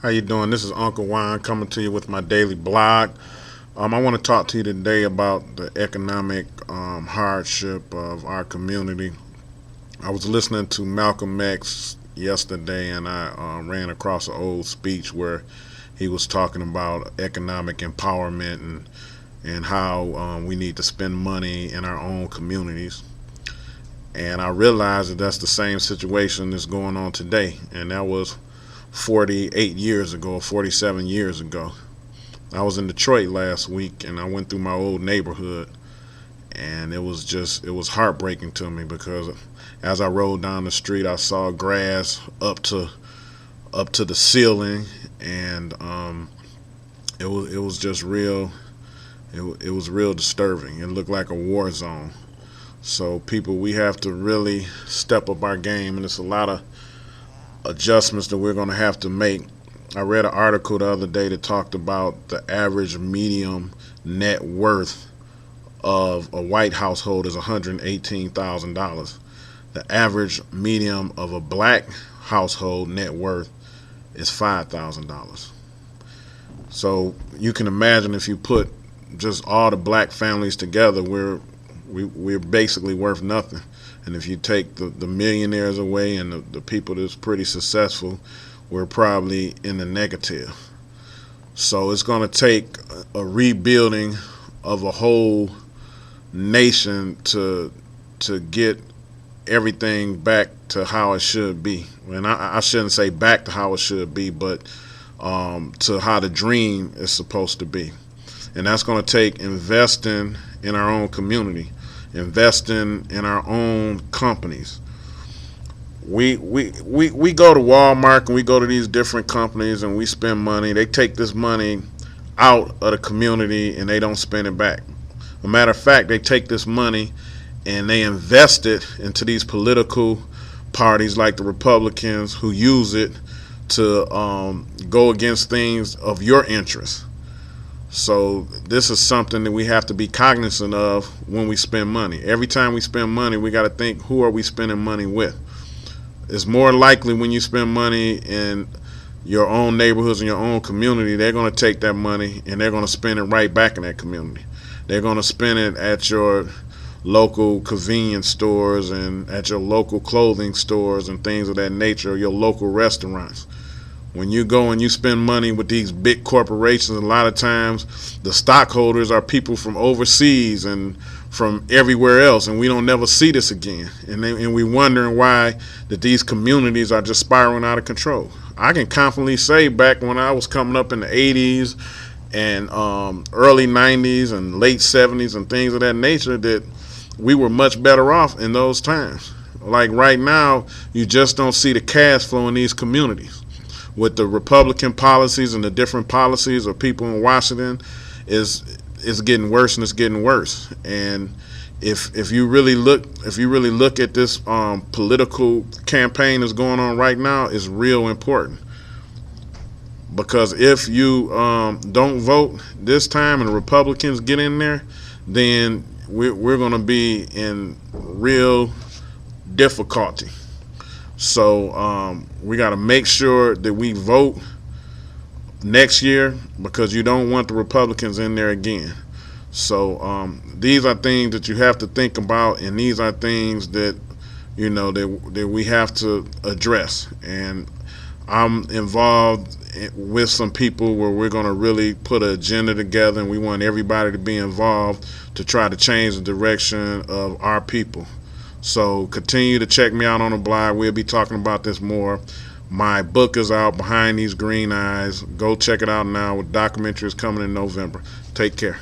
How you doing? This is Uncle Juan coming to you with my daily blog. I want to talk to you today about the economic hardship of our community. I was listening to Malcolm X yesterday, and I ran across an old speech where he was talking about economic empowerment and how we need to spend money in our own communities. And I realized that that's the same situation that's going on today, and that was 48 years ago, 47 years ago. I was in Detroit last week and I went through my old neighborhood, and it was heartbreaking to me because as I rode down the street I saw grass up to the ceiling, and it was just real. It was real disturbing. It looked like a war zone. So people, we have to really step up our game, and it's a lot of adjustments that we're going to have to make. I read an article the other day that talked about the average medium net worth of a white household is $118,000. The average medium of a black household net worth is $5,000. So you can imagine, if you put just all the black families together, we're basically worth nothing. And if you take the millionaires away and the people that's pretty successful, we're probably in the negative. So it's going to take a rebuilding of a whole nation to get everything back to how it should be. And I shouldn't say back to how it should be, but to how the dream is supposed to be. And that's going to take investing in our own community, investing in our own companies. We go to Walmart and we go to these different companies and we spend money. They take this money out of the community and they don't spend it back. As a matter of fact, they take this money and they invest it into these political parties like the Republicans, who use it to go against things of your interest. So this is something that we have to be cognizant of when we spend money. Every time we spend money, we got to think, who are we spending money with? It's more likely when you spend money in your own neighborhoods and your own community, they're going to take that money and they're going to spend it right back in that community. They're going to spend it at your local convenience stores and at your local clothing stores and things of that nature, or your local restaurants. When you go and you spend money with these big corporations, a lot of times the stockholders are people from overseas and from everywhere else, and we don't never see this again. And we wondering why that these communities are just spiraling out of control. I can confidently say, back when I was coming up in the 80s and early 90s and late 70s and things of that nature, that we were much better off in those times. Like right now, you just don't see the cash flow in these communities. With the Republican policies and the different policies of people in Washington, is getting worse and it's getting worse. And if you really look at this political campaign that's going on right now, is real important. Because if you don't vote this time and the Republicans get in there, then we're going to be in real difficulty. So we got to make sure that we vote next year, because you don't want the Republicans in there again. So these are things that you have to think about, and these are things that that we have to address. And I'm involved with some people where we're going to really put an agenda together, and we want everybody to be involved to try to change the direction of our people. So continue to check me out on the blog. We'll be talking about this more. My book is out, Behind These Green Eyes. Go check it out now. With documentaries coming in November. Take care.